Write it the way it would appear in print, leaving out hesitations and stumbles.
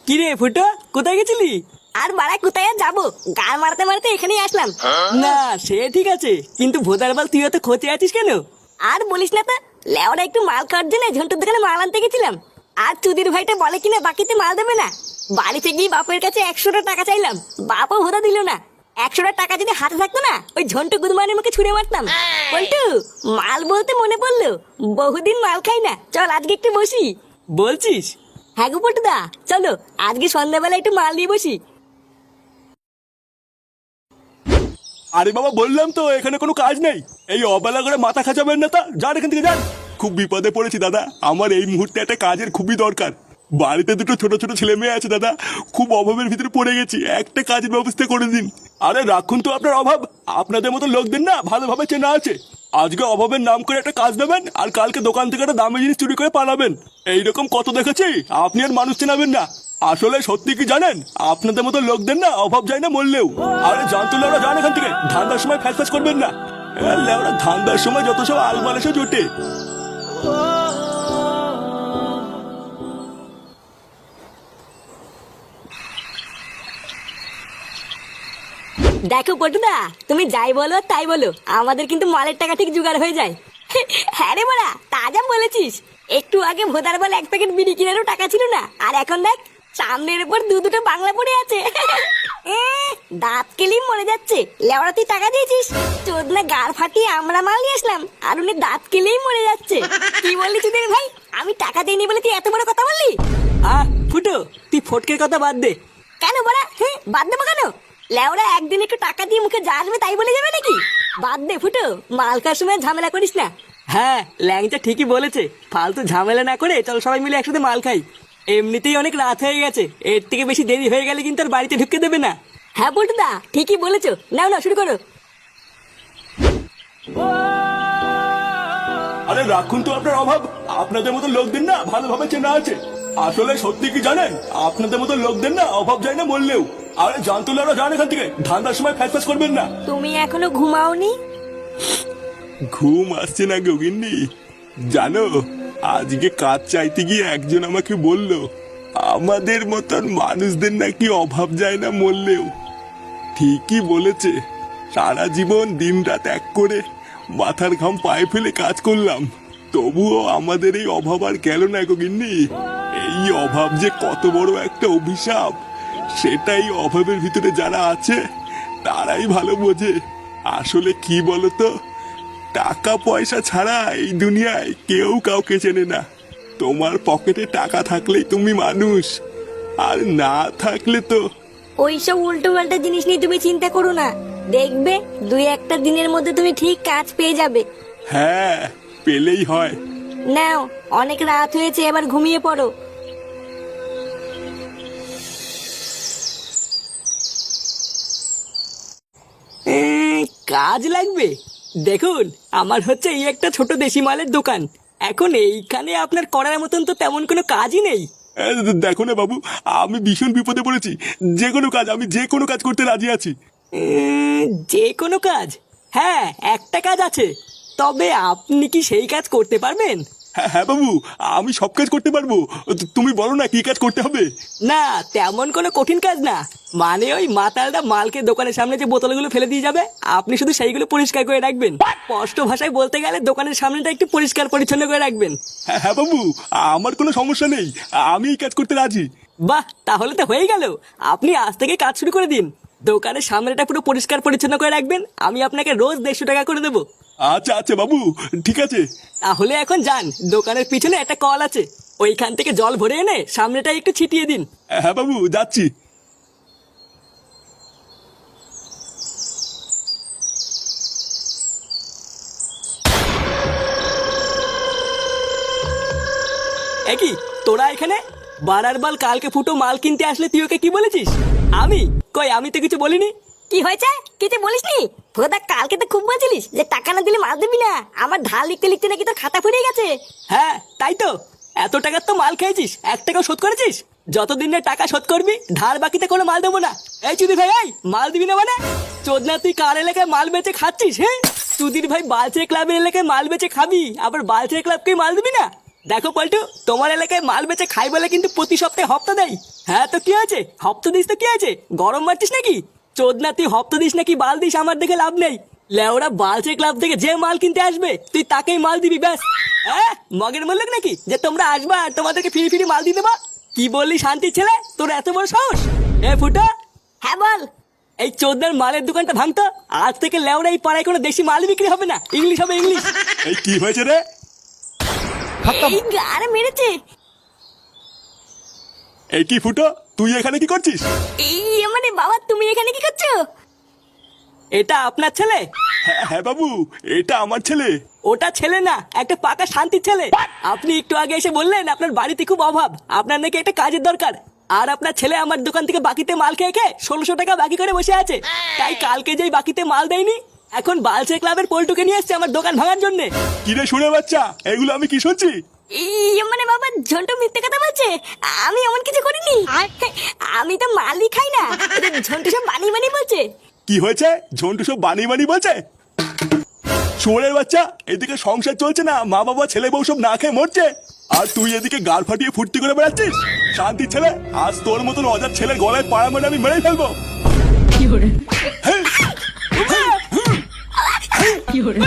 কিরে ফুটো, কোথায় গেছিলি? আর বাড়া কোথায় আর যাবো, গান মারতে মারতে এখানেই আসলাম। না সে ঠিক আছে, কিন্তু ভোদার বাল তুই এত খোঁচে আছিস কেন? আর বলিস না তো, লেওরা একটু মাল খাওয়ার জন্য ঝন্টুর দোকানে মাল আনতে গেছিলাম। আর চুদির ভাইটা বলে কিনা বাকিতে মাল দেবে না। বাড়িতে গিয়ে বাপের কাছে 100টা টাকা চাইলাম, বাপও ভোদা দিল না। 100টা টাকা যদি হাতে থাকতো না, ওই ঝন্টু গুদমানের মুখে ছুঁড়ে মারতাম। বল্টু, মাল বলতে মনে পড়লো, বহুদিন মাল খাই না, চল আজকে একটু বসি। বলছিস? হ্যাঁ গো পল্টুদা, চলো আজকে সন্ধ্যাবেলা একটু মাল নিয়ে বসি। আরে বাবা, বললাম তো এখানে কোনো কাজ নেই। এই অবেলা করে মাথা খাঁচাবেন না, তা যান এখান থেকে যান। খুব বিপদে পড়েছি দাদা, আমার এই মুহূর্তে একটা কাজের খুবই দরকার। বাড়িতে দুটো ছোট ছোট ছেলে মেয়ে আছে দাদা, খুব অভাবের ভিতরে পড়ে গেছি, একটা কাজের ব্যবস্থা করে দিন। আরে রাখুন তো আপনার অভাব, আপনাদের মতো লোকদের না ভালোভাবে চেনা আছে। আজকে অভাবের নাম করে একটা কাজ দেবেন, আর কালকে দোকান থেকে একটা দামি জিনিস চুরি করে পালাবেন। এইরকম কত দেখেছি, আপনি আর মানুষ চেনাবেন না। আসলে সত্যি কি জানেন, আপনাদের মতো লোকদের না অভাব যায় না মরলেও। আরে জানতো লেওরা, যান এখান থেকে, ধান্দার সময় ফ্যাস করবেন না। লেওরা ধান্দার সময় যত সব আলমাল এসে জোটে। দেখো পটুদা, তুমি যাই বলো তাই বলো, আমাদের কিন্তু মালের টাকা ঠিক জোগাড় হয়ে যায়। হ্যাঁ রে বড়া, তাজা বলেছিস। একটু আগে ভোদার বল 1 প্যাকেট বিড়ি কিনারও টাকা ছিল না, আর এখন দেখ সামনের উপর দুটো বাংলা পড়ে আছে। দাঁত কেলেই মরে যাচ্ছে। লেওড়া তুই টাকা দিয়েছিস, চোদনা গাড় ফাটিয়ে আমরা মাল নিয়ে আসলাম, আর উনি দাঁত কেলেই মরে যাচ্ছে। কি বললি তুই ভাই, আমি টাকা দিইনি বলে তুই এত বড় কথা বললি? ফুটো, তুই ফটকের কথা বাদ দে। কেন বড়া, হ্যাঁ বাদ দেবো কেন? লেওরা একদিন একটু টাকা দিয়ে মুখে যা আসবে তাই বলে যাবে নাকি? বাদ দে ফুটো, মাল খাওয়ার সময় ঝামেলা করিস না। হ্যাঁ, ল্যাংচা ঠিকই বলেছে, ফালতু ঝামেলা না করে চল সবাই মিলে একসাথে মাল খাই। এমনিতেই অনেক রাত হয়ে গেছে, এর থেকে বেশি দেরি হয়ে গেলে কিন্তু আর বাড়িতে ঢুকতে দেবে না। হ্যাঁ পল্টুদা, ঠিকই বলেছো, নাও না শুরু করো। আরে রাখুন তো আপনার অভাব, আপনাদের মতো লোকদের না ভালোভাবে চেনা আছে। আসলে সত্যি কি জানেন, আপনাদের মতো লোকদের না অভাব যায় না মরলেও। আরে জানতো লেওরা, যান এখান থেকে, ধান্দার সময় ফ্যাস করবেন না। তুমি এখনো ঘুমাওনি? ঘুম আসছে না গগিন্নি। জানো, আজকে কাজ চাইতে গিয়ে একজন আমাকে বলল, আমাদের মতন মানুষদের নাকি অভাব যায় না মরলেও। ঠিকই বলেছে। সারা জীবন দিন রাত এক করে মাথার ঘাম পায়ে ফেলে কাজ করলাম, তবুও আমাদের এই অভাব আর গেল না গগিন্নি। এই অভাব যে কত বড় একটা অভিশাপ, সেটাই অভাবের ভিতরে যারা আছে তারাই ভালো বোঝে। আসলে কি বলতো, টাকা পয়সা ছাড়া এই দুনিয়ায় কেউ কাউকে চেনে না। তোমার পকেটে টাকা থাকলেই তুমি মানুষ, আর না থাকলে তো। ওইসব উল্টো পাল্টা জিনিস নিয়ে তুমি চিন্তা করো না, দেখবে 2-1টা দিনের মধ্যে তুমি ঠিক কাজ পেয়ে যাবে। হ্যাঁ, পেলেই হয়। নাও, অনেক রাত হয়েছে, এবার ঘুমিয়ে পড়ো। কাজ লাগবে? দেখুন, আমার হচ্ছে এই একটা ছোট দেশি মালের দোকান। এখন এইখানে আপনার করার মতন তো তেমন কোনো কাজই নেই। দেখো না বাবু, আমি ভীষণ বিপদে পড়েছি। আমি যে কোনো কাজ করতে রাজি আছি। যে কোনো কাজ? হ্যাঁ, একটা কাজ আছে, তবে আপনি কি সেই কাজ করতে পারবেন? হ্যাঁ হ্যাঁ বাবু, আমি সব কাজ করতে পারবো। তুমি বলো না কি কাজ করতে হবে। না, তেমন কোনো কঠিন কাজ না। মানে ওই মাতালটা মালকে দোকানের সামনে যে বোতলগুলো ফেলে দিয়ে যাবে, আপনি শুধু সেইগুলো পরিষ্কার করে রাখবেন। স্পষ্ট ভাষায় বলতে গেলে দোকানের সামনেটা একটু পরিষ্কার পরিচ্ছন্ন করে রাখবেন। হ্যাঁ হ্যাঁ বাবু, আমার কোনো সমস্যা নেই, আমি এই কাজ করতে রাজি। বাহ, তাহলে তো হয়ে গেল। আপনি আজ থেকে কাজ শুরু করে দিন। দোকানের সামনেটা পুরো পরিষ্কার পরিচ্ছন্ন করে রাখবেন, আমি আপনাকে রোজ 150 টাকা করে দেবো। আচ্ছা আচ্ছা বাবু, ঠিক আছে। তাহলে এখন যান, দোকানের পিছনে একটা কল আছে, ওইখান থেকে জল ভরে এনে সামনেটা একটু ছিটিয়ে দিন। হ্যাঁ বাবু, যাচ্ছি। একই তোরা এখানে? বারার বাল, কালকে ফুটো মাল কিনতে আসলে তুই ওকে কি বলেছিস? আমি কই, আমি তো কিছু বলিনি। কি হয়েছে, কিছু বলিসনি? ভোদা, কালকে তো খুব বলছিলিস যে টাকা না দিলে মাল দিবি না, আমার ধার লিখতে লিখতে নাকি তোর খাতা ফুরিয়ে গেছে। হ্যাঁ তাই তো, এত টাকার তো মাল খেয়েছিস, 1 টাকাও শোধ করেছিস? যতদিন না টাকা শোধ করবি, ধার বাকিতে কোনো মাল দেবো না। এই চুদি ভাই, এই মাল দিবি না মানে? চোদনা, তুই কার এলাকায় মাল বেচে খাচ্ছিস? হ্যাঁ, চুদির ভাই বালচে ক্লাবের এলাকায় মাল বেচে খাবি, আবার বালচে ক্লাবকে মাল দিবি না? দেখো পল্টু, তোমার এলাকায় মাল বেচে খাই বলে কিন্তু প্রতি সপ্তাহে হপ্তা দেয়। হ্যাঁ তো কি আছে, হপ্তা দিস তো কি আছে, গরম মারছিস নাকি? চোদনা, তুই হপ্তা দিস নাকি বাল দিস আমার দেখে লাভ নেই। লেওরা বালচে ক্লাব থেকে যে মাল কিনতে আসবে তুই তাকেই মাল দিবি ব্যাস। হ্যাঁ, মগের মূল্য নাকি যে তোমরা আসবা আর তোমাদেরকে ফিরি ফিরি মাল দিয়ে দেবা? কি বললি শান্তির ছেলে, তোর এত বড় সাহস? এ ফুটো, হ্যাঁ বল। এই চোদনার মালের দোকানটা ভাঙতো। আজ থেকে লেওরা এই পাড়ায় কোনো দেশি মাল বিক্রি হবে না, ইংলিশ হবে ইংলিশ। এই কি হয়েছে রে? এই গাড় মেরেছে। এই কি ফুটো, তুই এখানে কি করছিস? এই মানে বাবা, তুমি এখানে কি করছো? এটা আপনার ছেলে? হ্যাঁ হ্যাঁ বাবু, এটা আমার ছেলে। ওটা ছেলে না, একটা পাকা শান্তির ছেলে। আপনি একটু আগে এসে বললেন আপনার বাড়িতে খুব অভাব, আপনার নাকি একটা কাজের দরকার। আর আপনার ছেলে আমার দোকান থেকে বাকিতে মাল খেয়ে খেয়ে 1600 টাকা বাকি করে বসে আছে। তাই কালকে যেই বাকিতে মাল দেয়নি, এখন বালচে ক্লাবের পল্টুকে নিয়ে এসছে আমার দোকান ভাঙার জন্য। কিরে শুনে বাচ্চা, এগুলো আমি কি শুনছি? এই মানে বাবা, ঝন্টু মিথ্যে কথা বলছে। আমি এমন কিছু করিনি। আমি তো মালই খাই না। ঝন্টু সব বানিয়ে বানিয়ে বলছে। কি হয়েছে? ঝন্টু সব বানিয়ে বানিয়ে বলছে? শুয়োরের বাচ্চা, এদিকে সংসার চলছে না, মা বাবা ছেলে বউ সব না খেয়ে মরছে, আর তুই এদিকে গাড় ফাটিয়ে ফুর্তি করে বেড়াচ্ছিস। শান্তির ছেলে, আজ তোর মতন অজার ছেলের গলায় পাড়া মেরে আমি মেরেই ফেলবো। কি hore হেই! কি hore